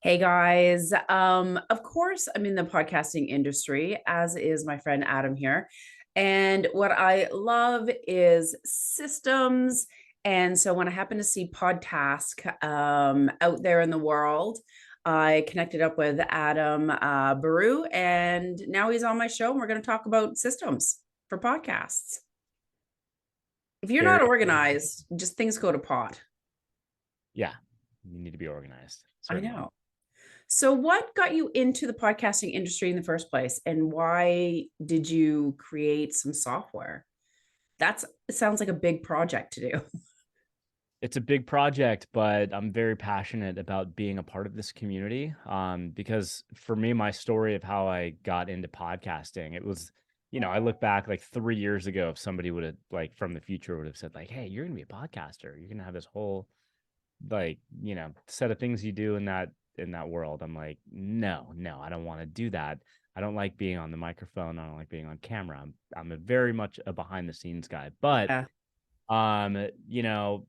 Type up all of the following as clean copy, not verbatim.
Hey guys. Of course, I'm in the podcasting industry, as is my friend Adam here. And what I love is systems. And so when I happen to see PodTask out there in the world, I connected up with Adam Baruh, and now he's on my show. And we're going to talk about systems for podcasts. If you're not Very, organized, just things go to pot. yeah, you need to be organized, I certainly. know. So, what got you into the podcasting industry in the first place, and why did you create some software? It sounds like a big project to do. It's a big project, but I'm very passionate about being a part of this community. Because for me, my story of how I got into podcasting, it was, I look back like 3 years ago, if somebody would have like from the future would have said, like, hey, you're gonna be a podcaster, you're gonna have this whole like, set of things you do in that world. I'm like, no, I don't want to do that. I don't like being on the microphone. I don't like being on camera. I'm a very much a behind the scenes guy. But Yeah, um, you know,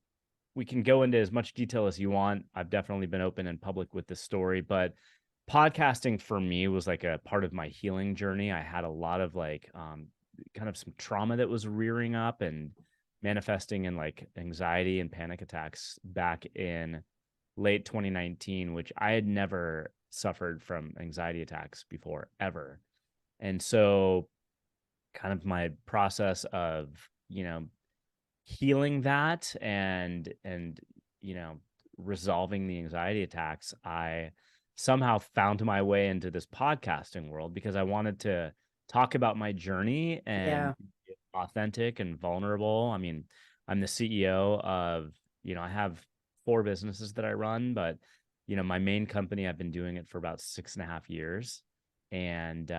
we can go into as much detail as you want. I've definitely been open and public with this story, but podcasting for me was like a part of my healing journey. I had a lot of like kind of some trauma that was rearing up and manifesting in like anxiety and panic attacks back in late 2019, which I had never suffered from anxiety attacks before ever. And so kind of my process of, healing that and you know resolving the anxiety attacks, I somehow found my way into this podcasting world because I wanted to talk about my journey and yeah, be authentic and vulnerable. I mean, I'm the CEO of, I have four businesses that I run, but my main company, I've been doing it for about 6.5 years, and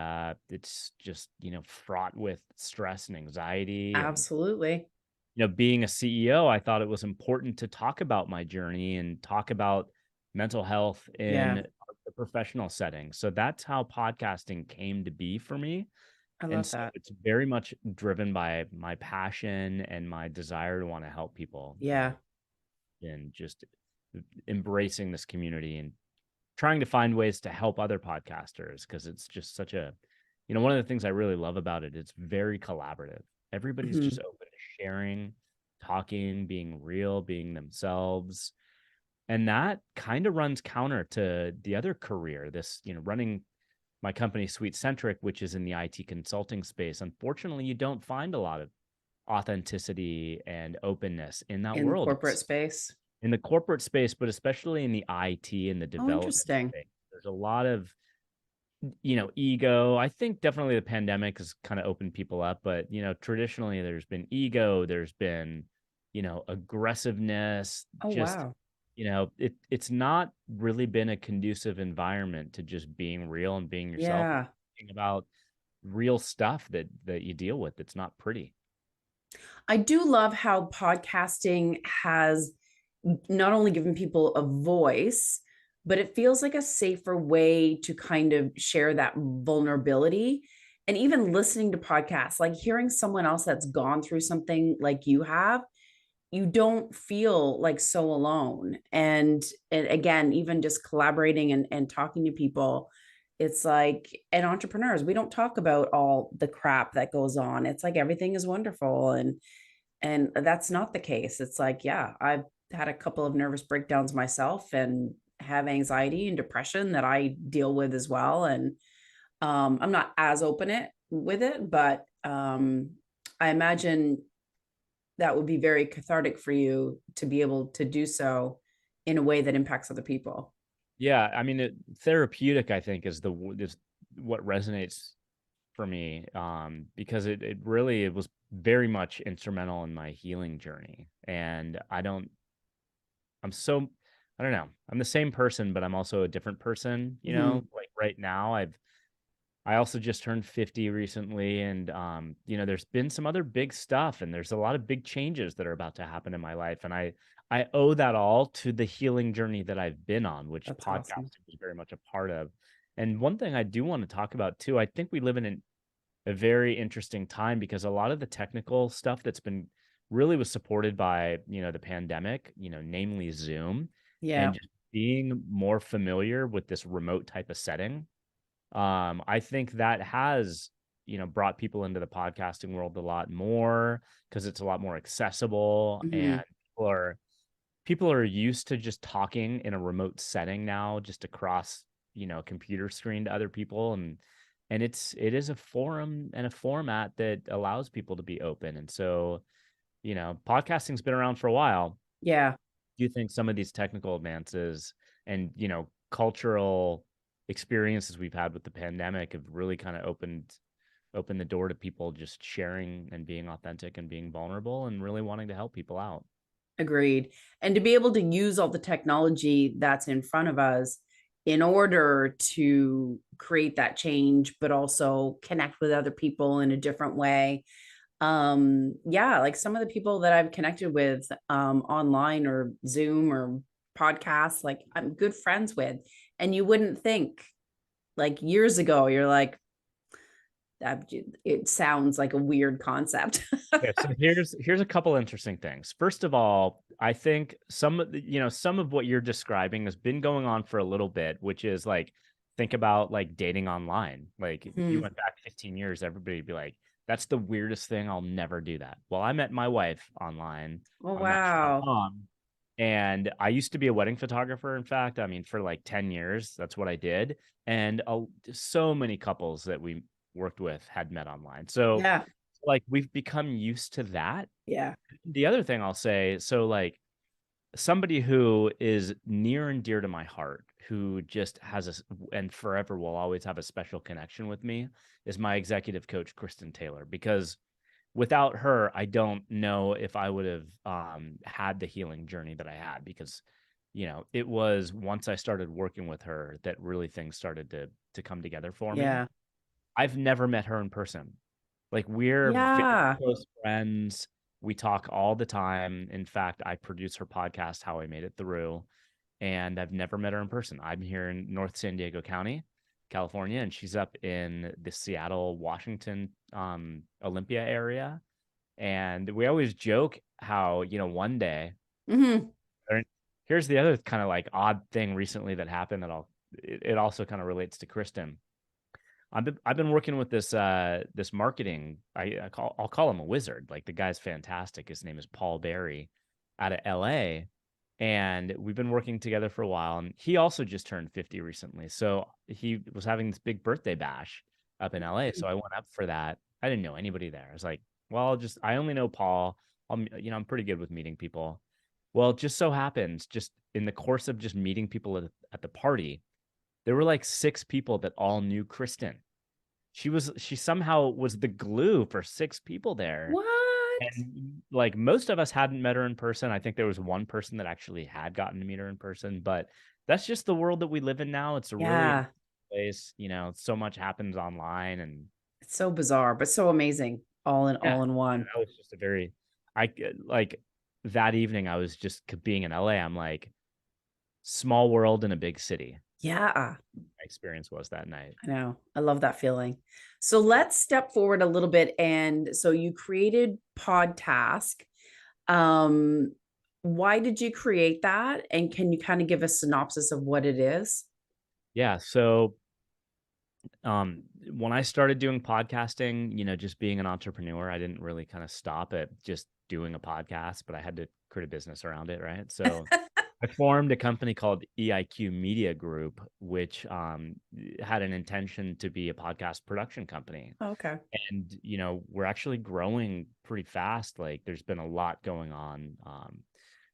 it's just fraught with stress and anxiety. And absolutely. being a CEO, I thought it was important to talk about my journey and talk about mental health in Yeah, a professional setting. So that's how podcasting came to be for me. I And love so that. it's very much driven by my passion and my desire to want to help people, Yeah, and just embracing this community and trying to find ways to help other podcasters, because it's just such a, one of the things I really love about it, it's very collaborative. Everybody's just mhm, open to sharing, talking, being real, being themselves. And that kind of runs counter to the other career, this, running my company Sweet Centric, which is in the IT consulting space. Unfortunately, you don't find a lot of authenticity and openness in that in the world. corporate It's space. in the corporate space, but especially in the IT and the Oh, development interesting. space. There's a lot of, ego. I think definitely the pandemic has kind of opened people up, but traditionally there's been ego, there's been, aggressiveness, Oh, just, wow. it's not really been a conducive environment to just being real and being yourself and Yeah. thinking about real stuff that you deal with. It's not pretty. I do love how podcasting has not only given people a voice, but it feels like a safer way to kind of share that vulnerability. And even listening to podcasts, like hearing someone else that's gone through something like you have, you don't feel like so alone. And again, even just collaborating and talking to people, it's like, and entrepreneurs, we don't talk about all the crap that goes on. It's like everything is wonderful. And that's not the case. It's like, yeah, I've had a couple of nervous breakdowns myself and have anxiety and depression that I deal with as well. And I'm not as open it with it, but I imagine that would be very cathartic for you to be able to do so in a way that impacts other people. Yeah, I mean, therapeutic, I think, is what resonates for me, because it was very much instrumental in my healing journey. And I'm so, I don't know, I'm the same person, but I'm also a different person, Mhm. like right now. I also just turned 50 recently, and there's been some other big stuff, and there's a lot of big changes that are about to happen in my life, and I owe that all to the healing journey that I've been on, which That's awesome. podcasting is very much a part of. And one thing I do want to talk about too, I think we live in a very interesting time, because a lot of the technical stuff that's been really was supported by, the pandemic, namely Zoom, and Yeah. being more familiar with this remote type of setting, I think that has, brought people into the podcasting world a lot more because it's a lot more accessible, Mhm. and people are used to just talking in a remote setting now, just across, computer screen to other people. And it is a forum and a format that allows people to be open. And so, podcasting's been around for a while. Yeah, Do you think some of these technical advances and, cultural experiences we've had with the pandemic have really kind of opened the door to people just sharing and being authentic and being vulnerable and really wanting to help people out? agreed. And to be able to use all the technology that's in front of us in order to create that change, but also connect with other people in a different way. Yeah, like some of the people that I've connected with online or Zoom or podcasts, like I'm good friends with. And you wouldn't think, like years ago, you're like, that it sounds like a weird concept. Yeah, so here's a couple interesting things. First of all, I think some of what you're describing has been going on for a little bit, which is like, think about like dating online. Like if you Hmm. went back 15 years, everybody'd be like, that's the weirdest thing. I'll never do that. Well, I met my wife online Oh, on wow. Match.com, and I used to be a wedding photographer. In fact, I mean, for like 10 years, that's what I did. And so many couples that we worked with had met online. So Yeah. like we've become used to that. Yeah. The other thing I'll say, so like somebody who is near and dear to my heart, who just has and forever will always have a special connection with me, is my executive coach, Kristen Taylor, because without her, I don't know if I would have had the healing journey that I had, because it was once I started working with her that really things started to come together for me. Yeah. I've never met her in person. Like, we're very Yeah. close friends. We talk all the time. In fact, I produce her podcast, How I Made It Through, and I've never met her in person. I'm here in North San Diego County, California, and she's up in the Seattle, Washington, Olympia area. And we always joke how, one day, Hmm. or- here's the other kind of like odd thing recently that happened that it also kind of relates to Kristen. I've been working with this marketing. I'll call him a wizard. Like, the guy's fantastic. His name is Paul Berry, out of LA, and we've been working together for a while. And he also just turned 50 recently, so he was having this big birthday bash up in LA. So I went up for that. I didn't know anybody there. I was like, well, I only know Paul. I'm pretty good with meeting people. Well, it just so happens, just in the course of just meeting people at the party, there were like 6 people that all knew Kristen. She somehow was the glue for 6 people there. What? And like most of us hadn't met her in person. I think there was one person that actually had gotten to meet her in person, but that's just the world that we live in now. It's a really Yeah. interesting place. So much happens online, and It's so bizarre, but so amazing. yeah, All in one. that was just a very, I like that evening. I was just being in LA. I'm like, small world in a big city. Yeah. My experience was that night. I know. I love that feeling. So let's step forward a little bit. And so you created PodTask. Um, why did you create that? And can you kind of give a synopsis of what it is? Yeah. So when I started doing podcasting, just being an entrepreneur, I didn't really kind of stop at just doing a podcast, but I had to create a business around it, right? So I formed a company called EIQ Media Group, which had an intention to be a podcast production company. Okay. And we're actually growing pretty fast. Like, there's been a lot going on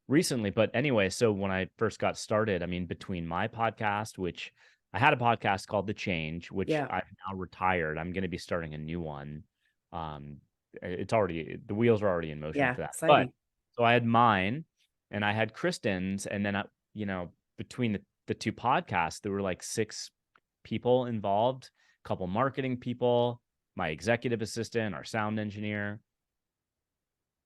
recently. But anyway, so when I first got started, I mean, between my podcast, which I had a podcast called The Change, which Yeah. I've now retired. I'm going to be starting a new one. Um, the wheels are already in motion Yeah. for that. But Exciting. so I had mine, and I had Kristen's, and then between the two podcasts, there were like 6 people involved, a couple marketing people, my executive assistant, our sound engineer.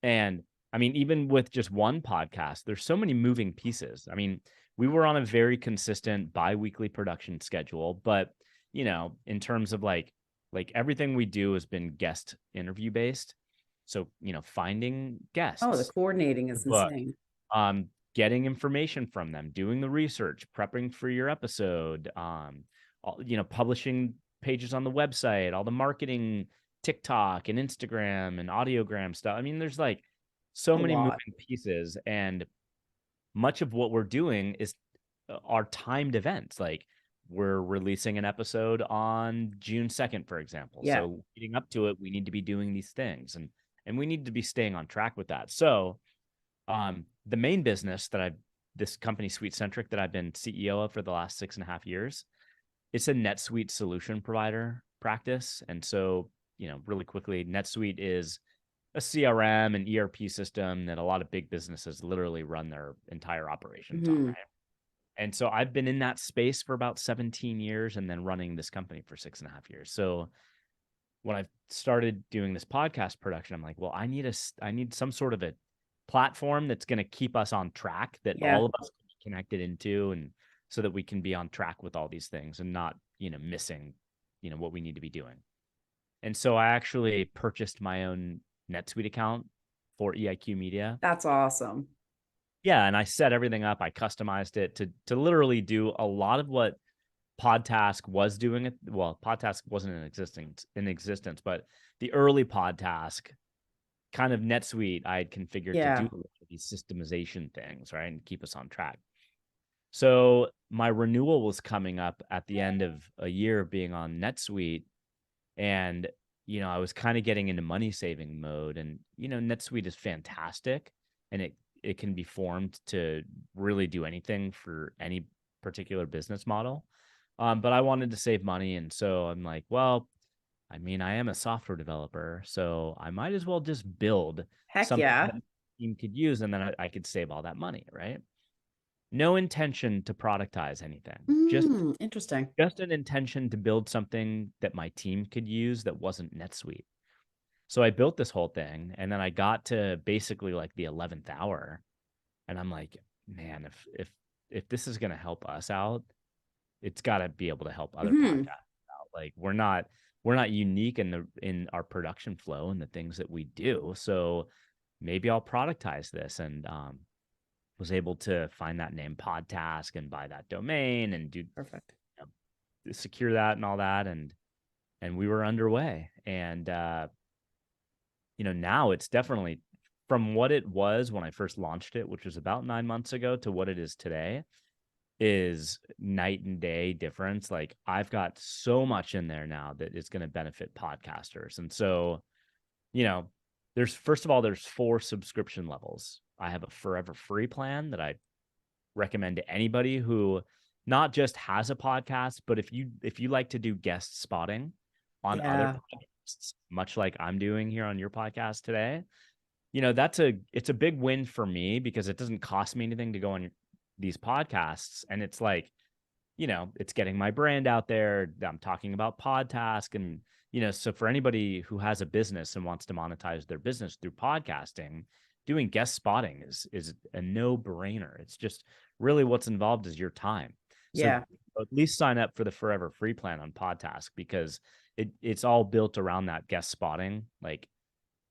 And I mean, even with just one podcast, there's so many moving pieces. I mean, we were on a very consistent bi-weekly production schedule, but in terms of like everything we do has been guest interview based. So, finding Oh, the guests, coordinating the is book, insane. getting information from them, doing the research, prepping for your episode, publishing pages on the website, all the marketing, TikTok and Instagram and audiogram stuff. I mean, there's like so A many lot. moving pieces, and much of what we're doing is are timed events. Like we're releasing an episode on June 2nd, for example. Yeah. So leading up to it, we need to be doing these things, and we need to be staying on track with that. So the main business that this company SuiteCentric that I've been CEO of for the last 6.5 years, it's a NetSuite solution provider practice. And so, really quickly, NetSuite is a CRM and ERP system that a lot of big businesses literally run their entire operations on, Hmm. right? And so I've been in that space for about 17 years and then running this company for 6.5 years. So when I started doing this podcast production, I'm like, well, I need some sort of a platform that's going to keep us on track, that Yeah. all of us can be connected into, and so that we can be on track with all these things and not, missing, what we need to be doing. And so I actually purchased my own NetSuite account for EIQ Media. That's awesome. Yeah, and I set everything up. I customized it to literally do a lot of what PodTask was doing. It well, PodTask wasn't in existence, but the early PodTask kind of NetSuite I had configured to do Yeah. a lot of these systemization things, right, and keep us on track. So my renewal was coming up at the end of a year of being on NetSuite, and I was kind of getting into money saving mode, and NetSuite is fantastic, and it can be formed to really do anything for any particular business model. But I wanted to save money, and so I'm like, well, I mean, I am a software developer, so I might as well just build Heck something yeah. that the team could use, and then I could save all that money, right? No intention to productize anything, Interesting. just an intention to build something that my team could use that wasn't NetSuite. So I built this whole thing, and then I got to basically like the 11th hour, and I'm like, man, if this is going to help us out, it's got to be able to help other Hmm. podcasts out. Like we're not unique in our production flow and the things that we do. So maybe I'll productize this, and was able to find that name PodTask and buy that domain and do Perfect. secure that and all that, and we were underway. And now it's definitely, from what it was when I first launched it, which was about 9 months ago, to what it is today, is night and day difference. Like I've got so much in there now that is going to benefit podcasters. And so, there's, first of all, there's 4 subscription levels. I have a forever free plan that I recommend to anybody who not just has a podcast, but if you like to do guest spotting on other Yeah. podcasts, much like I'm doing here on your podcast today, it's a big win for me because it doesn't cost me anything to go on these podcasts. And it's like, it's getting my brand out there. I'm talking about PodTask, and, so for anybody who has a business and wants to monetize their business through podcasting, doing guest spotting is a no-brainer. It's just really what's involved is your time. So Yeah. at least sign up for the forever free plan on PodTask, because it's all built around that guest spotting. Like,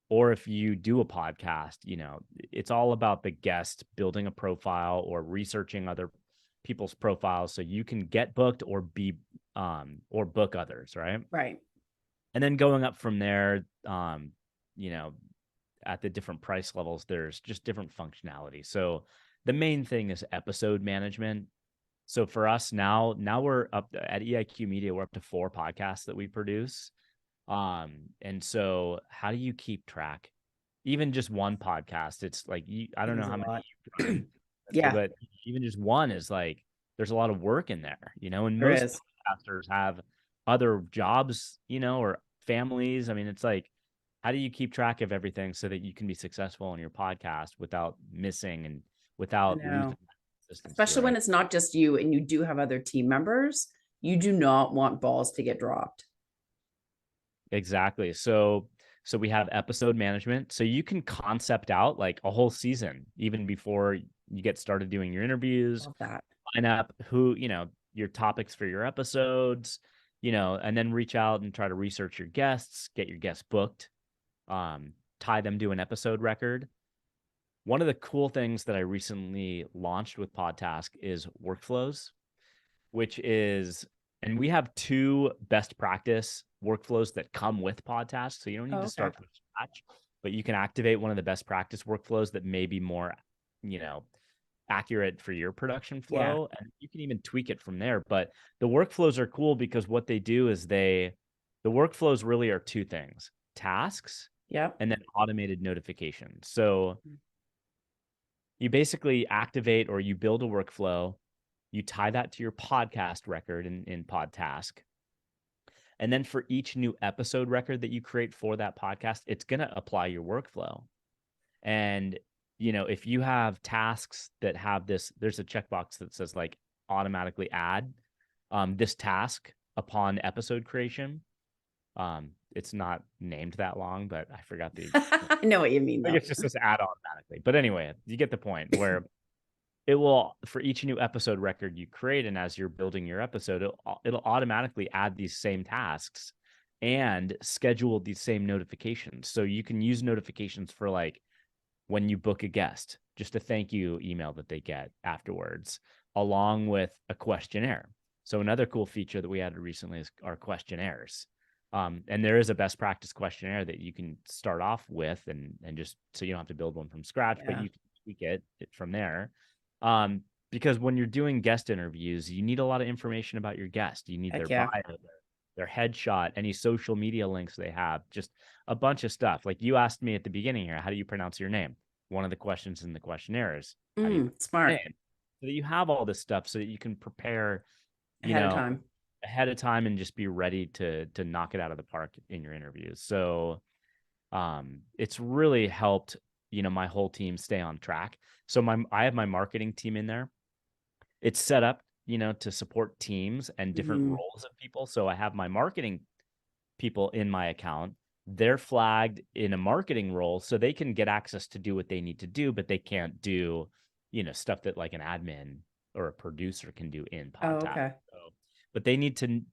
or if you do a podcast, it's all about the guest building a profile or researching other people's profiles so you can get booked or book others, right? Right. And then going up from there, at the different price levels, there's just different functionality. So the main thing is episode management. So for us now we're up at EIQ Media, we're up to 4 podcasts that we produce. And so how do you keep track? Even just one podcast, it's like I It don't know is a how many lot. you've run, Yeah, but even just one is like there's a lot of work in there, and there most is. podcasters have other jobs, or families. I mean, it's like, how do you keep track of everything so that you can be successful on your podcast without missing and I without losing know. that consistency, Especially when right? it's not just you and you do have other team members. You do not want balls to get dropped. Exactly. So we have episode management. So you can concept out like a whole season even before you get started doing your interviews, Love that. line up who, your topics for your episodes, and then reach out and try to research your guests, get your guests booked, tie them to an episode record. One of the cool things that I recently launched with PodTask is workflows, which is, and we have 2 best practice workflows that come with PodTask. So you don't need Oh, to okay. start from scratch, but you can activate one of the best practice workflows that may be more, you know, accurate for your production Yeah. flow. And you can even tweak it from there. But the workflows are cool because what they do is the workflows really are 2 things: tasks Yep. and then automated notifications. So you basically activate or you build a workflow, you tie that to your podcast record in PodTask. And then for each new episode record that you create for that podcast, it's going to apply your workflow. And, if you have tasks that have this, there's a checkbox that says like automatically add this task upon episode creation. It's not named that long, but I forgot I know what you mean, like though. it's just this add automatically. But anyway, you get the point where it will, for each new episode record you create, and as you're building your episode, it'll automatically add these same tasks and schedule these same notifications. So you can use notifications for like when you book a guest, just a thank you email that they get afterwards, along with a questionnaire. So another cool feature that we added recently is our questionnaires. And there is a best practice questionnaire that you can start off with, and just so you don't have to build one from scratch, but Yeah. you can tweak it from there. Because when you're doing guest interviews, you need a lot of information about your guest. You need their Heck bio, yeah. their headshot, any social media links they have, just a bunch of stuff. Like you asked me at the beginning here, how do you pronounce your name? One of the questions in the questionnaire is, how do you pronounce your Smart. name? So that you have all this stuff so that you can prepare, you Ahead of know, time. ahead of time and just be ready to knock it out of the park in your interviews. So it's really helped, my whole team stay on track. So I have my marketing team in there. It's set up, to support teams and different Hmm. roles of people. So I have my marketing people in my account. They're flagged in a marketing role so they can get access to do what they need to do, but they can't do, stuff that like an admin or a producer can do in Oh, PodTask. okay. So, but they need to,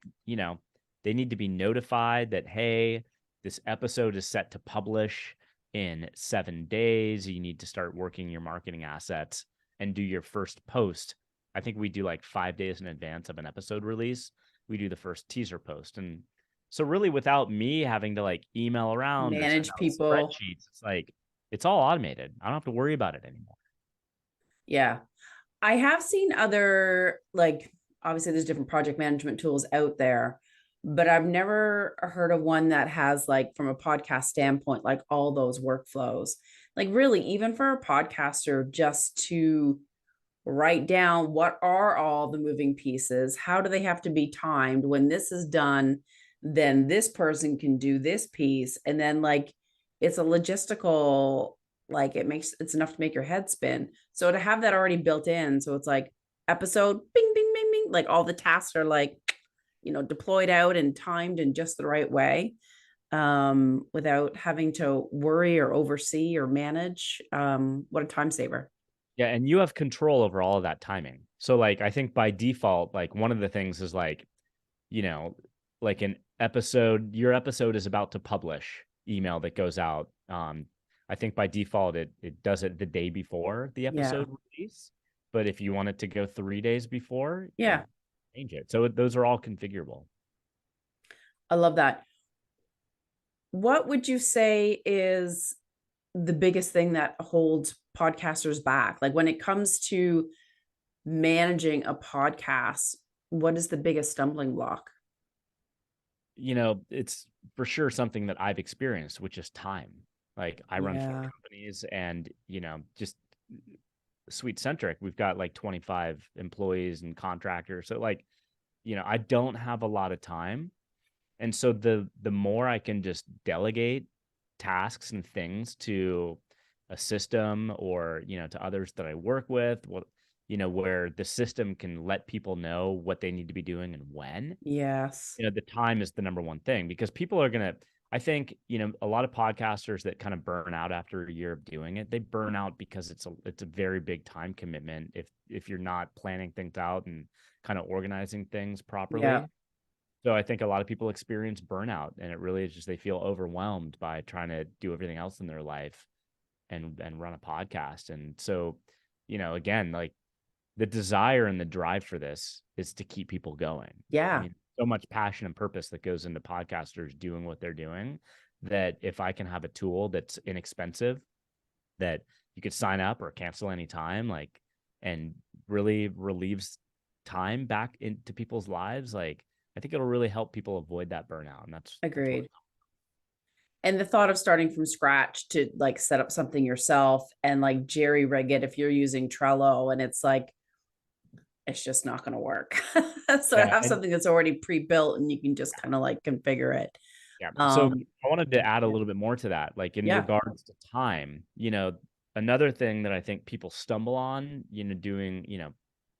they need to be notified that, hey, this episode is set to publish in 7 days. You need to start working your marketing assets and do your first post. I think we do like 5 days in advance of an episode release. We do the first teaser post. And so really without me having to like email around or send Manage out people. spreadsheets, it's like it's all automated. I don't have to worry about it anymore. Yeah. I have seen other, like, obviously there's different project management tools out there, but I've never heard of one that has, like, from a podcast standpoint, like all those workflows. Like, really, even for a podcaster, just to write down what are all the moving pieces, how do they have to be timed? When this is done, then this person can do this piece. And then, like, it's a logistical, like, it's enough to make your head spin. So to have that already built in, so it's like episode, bing, bing, bing, bing, like all the tasks are like, deployed out and timed in just the right way, without having to worry or oversee or manage. What a time saver. Yeah, and you have control over all of that timing. So like I think by default, like one of the things is like, you know, like an episode, your episode is about to publish email that goes out. I think by default it does it the day before the Yeah. episode release. But if you want it to go 3 days before, you Yeah. change it. So those are all configurable. I love that. What would you say is the biggest thing that holds podcasters back? Like, when it comes to managing a podcast, what is the biggest stumbling block? It's for sure something that I've experienced, which is time. Like I run 4 Yeah. companies and, just Sweet Centric, we've got like 25 employees and contractors. So like, I don't have a lot of time. And so the more I can just delegate tasks and things to a system or, to others that I work with, where the system can let people know what they need to be doing and when, Yes. the time is the number one thing because people are going to, I think, a lot of podcasters that kind of burn out after a year of doing it, they burn out because it's a very big time commitment if you're not planning things out and kind of organizing things Yeah. properly. So I think a lot of people experience burnout, and it really is just they feel overwhelmed by trying to do everything else in their life. and run a podcast. And so, again, like the desire and the drive for this is to keep people going. I Yeah. mean, so much passion and purpose that goes into podcasters doing what they're doing, that if I can have a tool that's inexpensive, that you could sign up or cancel anytime, like, and really relieves time back into people's lives, like, I think it'll really help people avoid that burnout. And that's what Agreed. And the thought of starting from scratch to like set up something yourself and like jerry rig it if you're using Trello and it's like, it's just not going to work. So yeah. have And something that's already pre-built and you can just kind of like configure it. yeah. So Um, I wanted to add a little bit more to that, like in yeah. regards to time, another thing that I think people stumble on, doing,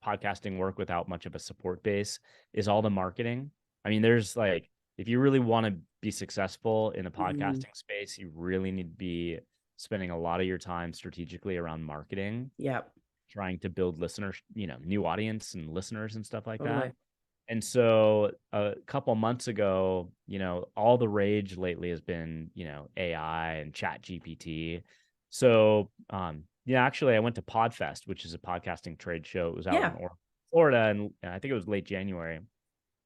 podcasting work without much of a support base is all the marketing. I mean, there's like, if you really want to be successful in the Mhm. podcasting space, you really need to be spending a lot of your time strategically around marketing, Yep. trying to build listeners, new audience and listeners and stuff like that. Totally. And so a couple months ago, all the rage lately has been, AI and chat GPT. So, actually I went to PodFest, which is a podcasting trade show. It was out in Yeah. Florida, and I think it was late January.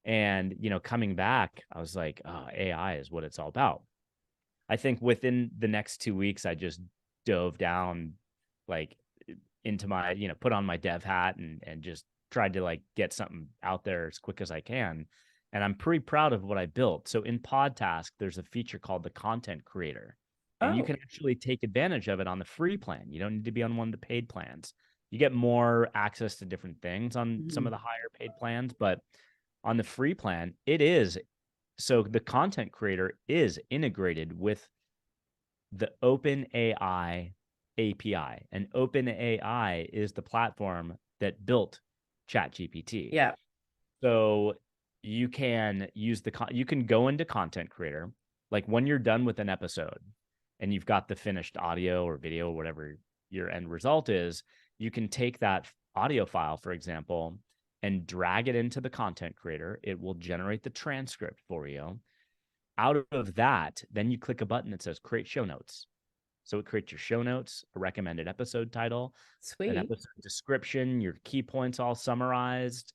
And, coming back, I was like, oh, AI is what it's all about. I think within the next 2 weeks, I just dove down like into my, put on my dev hat and just tried to like get something out there as quick as I can. And I'm pretty proud of what I built. So in PodTask, there's a feature called the content creator, and you Oh. can actually take advantage of it on the free plan. You don't need to be on one of the paid plans. You get more access to different things on some of Mhm. the higher paid plans, but on the free plan, it is. So the content creator is integrated with the OpenAI API, and OpenAI is the platform that built ChatGPT. Yeah. So you can use you can go into content creator, like when you're done with an episode and you've got the finished audio or video, whatever your end result is, you can take that audio file, for example, and drag it into the content creator. It will generate the transcript for you. Out of that, then you click a button that says create show notes. So it creates your show notes, a recommended episode title, an Sweet. episode description, your key points all summarized.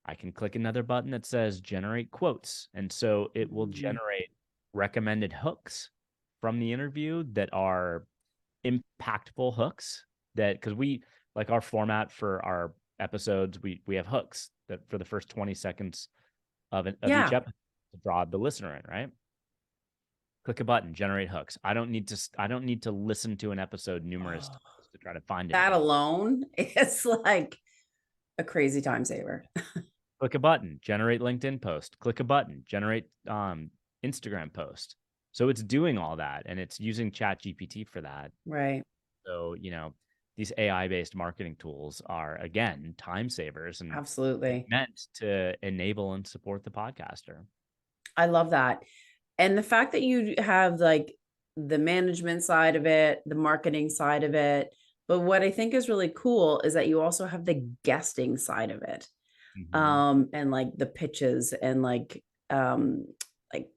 I can click another button that says generate quotes. And so it will Mhm. generate recommended hooks from the interview that are impactful hooks, that because we like our format for our episodes, we have hooks that for the first 20 seconds of each Yeah. episode to draw the listener in, right? Click a button, generate hooks. I don't need to listen to an episode numerous Oh, times to try to find that anything. alone is like a crazy time saver. Click a button, generate LinkedIn post. Click a button, generate Instagram post. So it's doing all that, and it's using Chat GPT for that. Right. So, these AI-based marketing tools are, again, time savers and Absolutely. meant to enable and support the podcaster. I love that. And the fact that you have like the management side of it, the marketing side of it, but what I think is really cool is that you also have the guesting side of it. Mhm. And like the pitches and um like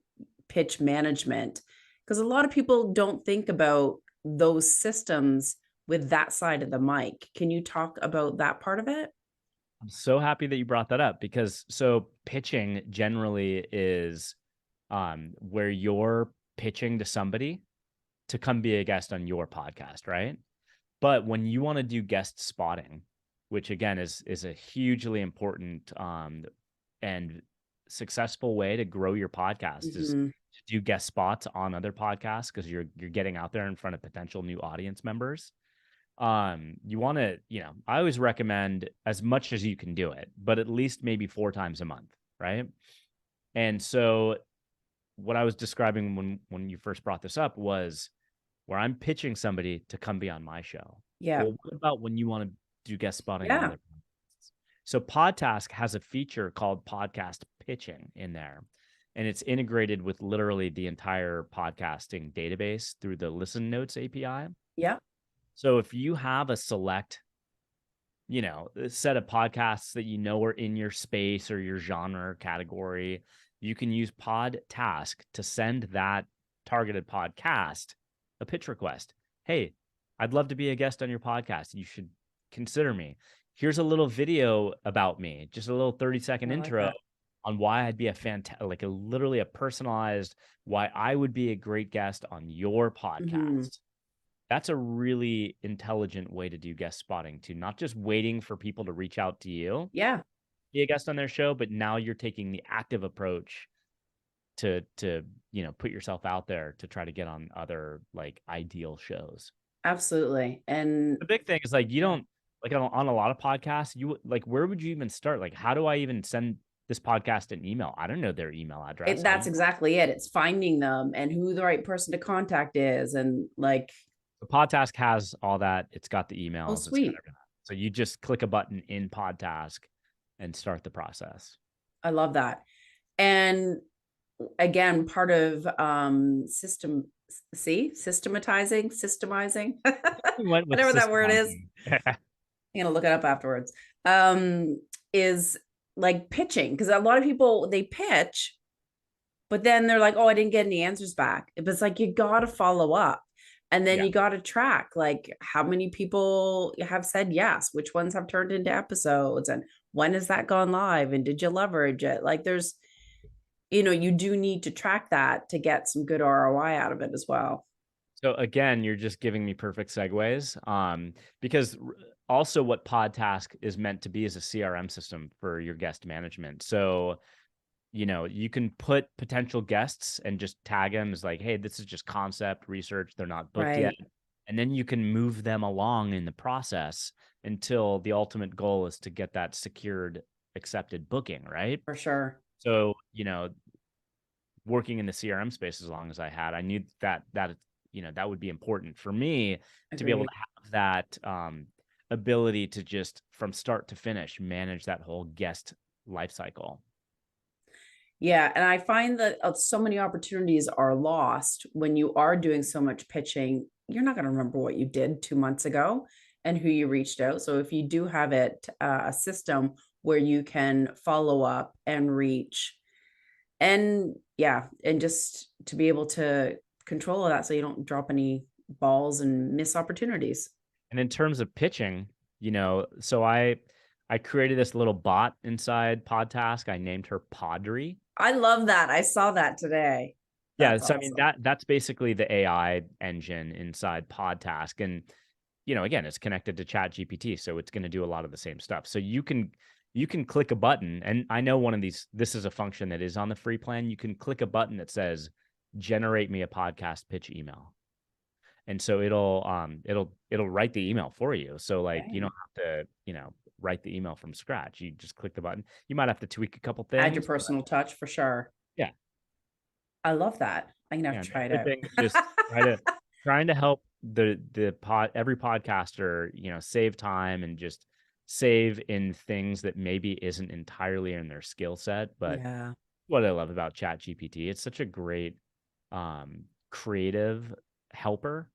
pitch management, because a lot of people don't think about those systems with that side of the mic. Can you talk about that part of it? I'm so happy that you brought that up, because so pitching generally is where you're pitching to somebody to come be a guest on your podcast, right? But when you want to do guest spotting, which again is a hugely important and successful way to grow your podcast, is Mhm. to do guest spots on other podcasts, because you're getting out there in front of potential new audience members. You want to, I always recommend as much as you can do it, but at least maybe 4 times a month, right? And so what I was describing when you first brought this up was where I'm pitching somebody to come be on my show. Yeah. Well, what about when you want to do guest spotting on Yeah. other podcasts? So PodTask has a feature called podcast pitching in there, and it's integrated with literally the entire podcasting database through the Listen Notes API. Yeah. So if you have a select, a set of podcasts that are in your space or your genre or category, you can use PodTask to send that targeted podcast a pitch request. hey, I'd love to be a guest on your podcast. You should consider me. Here's a little video about me, just a little 30-second I like intro that. on why I'd be a fantastic, like a literally a personalized, why I would be a great guest on your Hmm. podcast. That's a really intelligent way to do guest spotting too, not just waiting for people to reach out to you, Yeah, be a guest on their show, but now you're taking the active approach to put yourself out there to try to get on other like ideal shows. absolutely. And The big thing is like you yeah, don't like on a lot of podcasts, you like where would you even start? Like, how do I even send this podcast an email? I don't know their email address. that's exactly it. It's finding them and who the right person to contact is. And like, The PodTask has all that. It's got the oh, emails, it's got sweet. everything. So you just click a button in PodTask and start the process. I love that. And again, part of systemizing, We went with whatever that word is. systemizing. I'm gonna look it up afterwards. Is like pitching, because a lot of people they pitch, but then they're like, "Oh, I didn't get any answers back." It's like you got to follow up, and then Yeah. you got to track like how many people have said yes, which ones have turned into episodes, and when has that gone live, and did you leverage it? Like, there's you do need to track that to get some good ROI out of it as well. So again, you're just giving me perfect segues. Because also what PodTask is meant to be is a CRM system for your guest management. So, you can put potential guests and just tag them as like, hey, this is just concept research. They're not booked yet. Right. And then you can move them along in the process until the ultimate goal is to get that secured, accepted booking, right? For sure. So, working in the CRM space as long as I had, I knew that would be important for me to be able Agreed. to have that ability to just from start to finish manage that whole guest life cycle. Yeah, and I find that so many opportunities are lost when you are doing so much pitching. You're not going to remember what you did 2 months ago and who you reached out. So if you do have a system where you can follow up and reach, and yeah, and just to be able to control that so you don't drop any balls and miss opportunities. And in terms of pitching, so I created this little bot inside PodTask. I named her Podry. I love that. I saw that today. Yeah, That's so I mean awesome. that's basically the AI engine inside PodTask. And again, it's connected to Chat GPT, so it's going to do a lot of the same stuff. So you can click a button, and I know this is a function that is on the free plan. You can click a button that says generate me a podcast pitch email. And so it'll write the email for you. So like you Okay. don't have to, write the email from scratch. You just click the button. You might have to tweak a couple Add your things, but personal touch for sure. yeah. I love that. I'm gonna have Yeah, to try it out. everything is just trying to help every podcaster, save time and just save in things that maybe isn't entirely in their skill set. But Yeah. what I love about Chat GPT, it's such a great creative helper.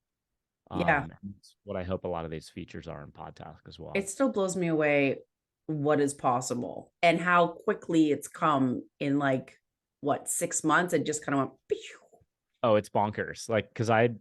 Yeah. And it's what I hope a lot of these features are in PodTask as well. It still blows me away what is possible and how quickly it's come in like what 6 months. It just kind of went pew. Oh, it's bonkers. Like, cause on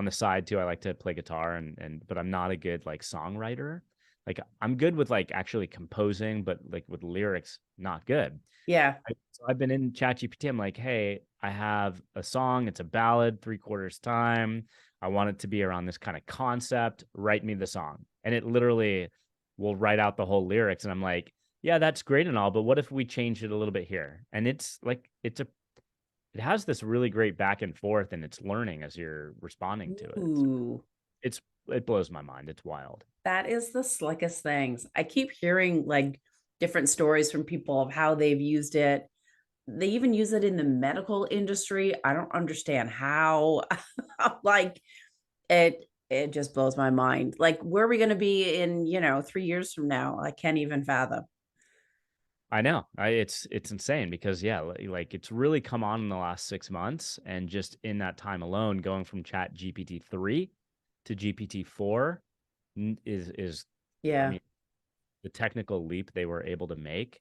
the side too, I like to play guitar but I'm not a good like songwriter. Like I'm good with like actually composing, but like with lyrics, not good. Yeah. So I've been in ChatGPT. I'm like, hey, I have a song. It's a ballad, 3/4 time. I want it to be around this kind of concept. Write me the song. And it literally will write out the whole lyrics. And I'm like, yeah, that's great and all, but what if we change it a little bit here? And it's like, it has this really great back and forth and it's learning as you're responding to it. So Ooh, it blows my mind. It's wild. that is the slickest things. I keep hearing like different stories from people of how they've used it. They even use it in the medical industry. I don't understand how. Like it just blows my mind. Like, where are we going to be in 3 years from now? I can't even fathom. I know. It's insane because yeah, like it's really come on in the last 6 months, and just in that time alone, going from Chat GPT 3 to GPT 4 is I Yeah, mean the technical leap they were able to make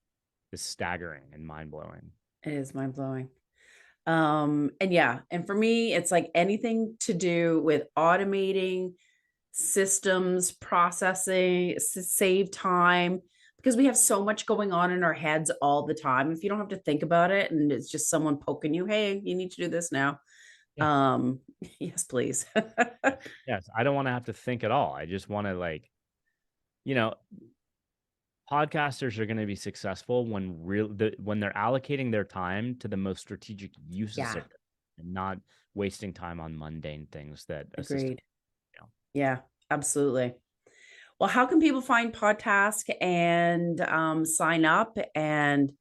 is staggering and mind blowing. it is mind blowing. And yeah, and for me, it's like anything to do with automating systems, processing, save time, because we have so much going on in our heads all the time. If you don't have to think about it and it's just someone poking you, hey, you need to do this now. Yeah. Yes, please. Yes. I don't want to have to think at all. I just want to like, you know, podcasters are going to be successful when they're allocating their time to the most strategic uses Yeah, of it and not wasting time on mundane things that a system, agreed. you know. Yeah, absolutely. Well, how can people find PodTask and sign up and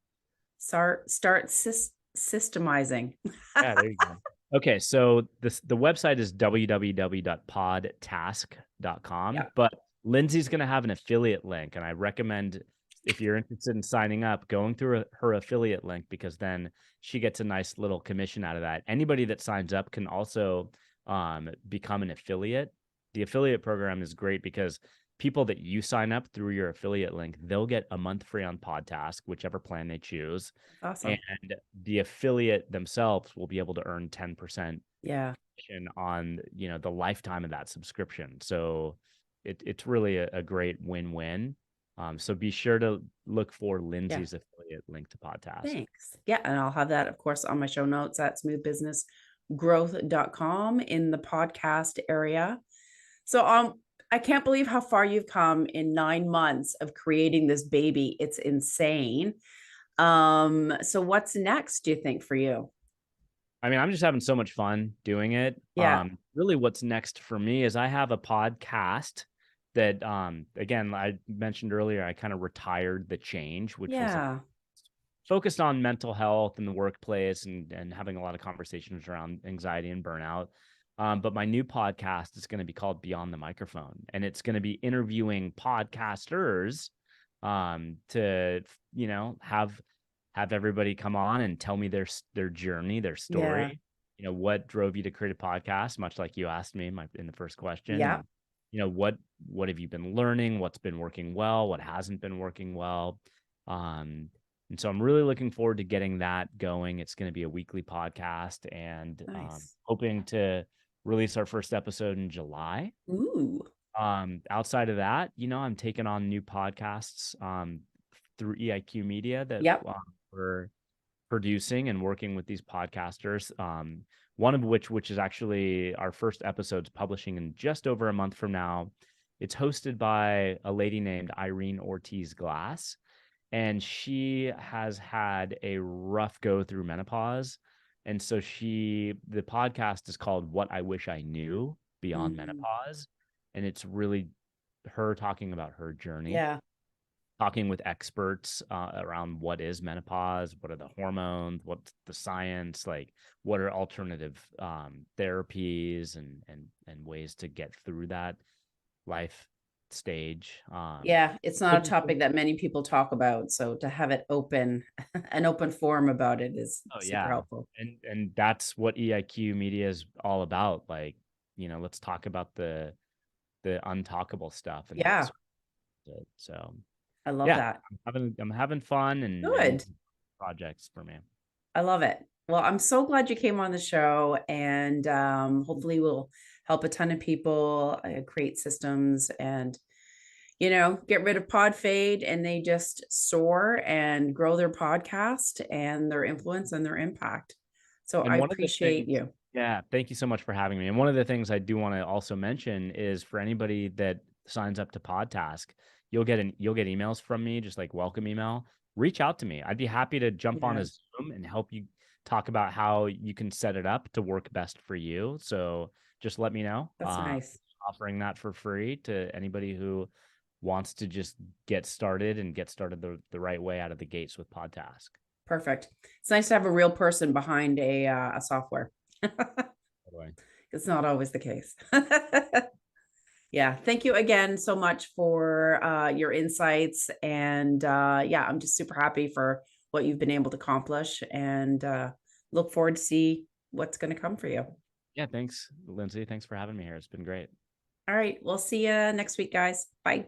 start systemizing? Yeah, there you go. Okay, so the website is www.podtask.com, Yeah, but Lindsay's going to have an affiliate link, and I recommend if you're interested in signing up, going through her affiliate link because then she gets a nice little commission out of that. Anybody that signs up can also become an affiliate. The affiliate program is great because people that you sign up through your affiliate link, they'll get a month free on PodTask, whichever plan they choose, that's and awesome. the affiliate themselves will be able to earn 10% Yeah, on the lifetime of that subscription. So it's really a great win-win. So be sure to look for yeah. Lindsay's affiliate link to PodTask. Thanks. Yeah, and I'll have that, of course, on my show notes at smoothbusinessgrowth.com in the podcast area. So I can't believe how far you've come in 9 months of creating this baby. It's insane. So what's next, do you think, for you? I mean, I'm just having so much fun doing it. Yeah. Really what's next for me is I have a podcast that again, I mentioned earlier, I kind of retired the change, which was Yeah. focused on mental health in the workplace and having a lot of conversations around anxiety and burnout. But my new podcast is going to be called Beyond the Microphone, and it's going to be interviewing podcasters to have everybody come on and tell me their journey, their Yeah. story. What drove you to create a podcast, much like you asked me in the first question, Yeah. and what have you been learning, what's been working well, what hasn't been working well. Um, and so I'm really looking forward to getting that going. It's going to be a weekly podcast and Nice. hoping to release our first episode in July. Ooh. Outside of that, I'm taking on new podcasts through EIQ Media that Yep. we're producing and working with these podcasters. One of which is actually our first episode's publishing in just over a month from now. It's hosted by a lady named Irene Ortiz Glass, and she has had a rough go through menopause. And so the podcast is called What I Wish I Knew Beyond Mm. Menopause. And it's really her talking about her journey, Yeah. talking with experts around what is menopause, what are the hormones, what's the science, like what are alternative therapies and ways to get through that life stage. Yeah, it's not a Looking topic forward. that many people talk about, so to have it open an open forum about it is Oh super yeah. helpful. And that's what EIQ media is all about. Like, let's talk about the untalkable stuff and that Yeah, sort of it. So I love yeah, that. I'm having fun and Good. projects for me. I love it. Well, I'm so glad you came on the show, and hopefully we'll help a ton of people create systems and get rid of pod fade, and they just soar and grow their podcast and their influence and their impact. So I And one of the appreciate things, you. yeah, thank you so much for having me. And one of the things I do want to also mention is for anybody that signs up to PodTask, you'll get emails from me, just like welcome email. Reach out to me. I'd be happy to jump on Yeah, a Zoom and help you talk about how you can set it up to work best for you. So just let me know. that's nice. Offering that for free to anybody who wants to just get started and get started the right way out of the gates with PodTask. Perfect. It's nice to have a real person behind a software. By the way. It's not always the case. Yeah. Thank you again so much for your insights. And yeah, I'm just super happy for what you've been able to accomplish and look forward to see what's going to come for you. Yeah, thanks, Lindsay. Thanks for having me here. It's been great. All right. We'll see you next week, guys. Bye.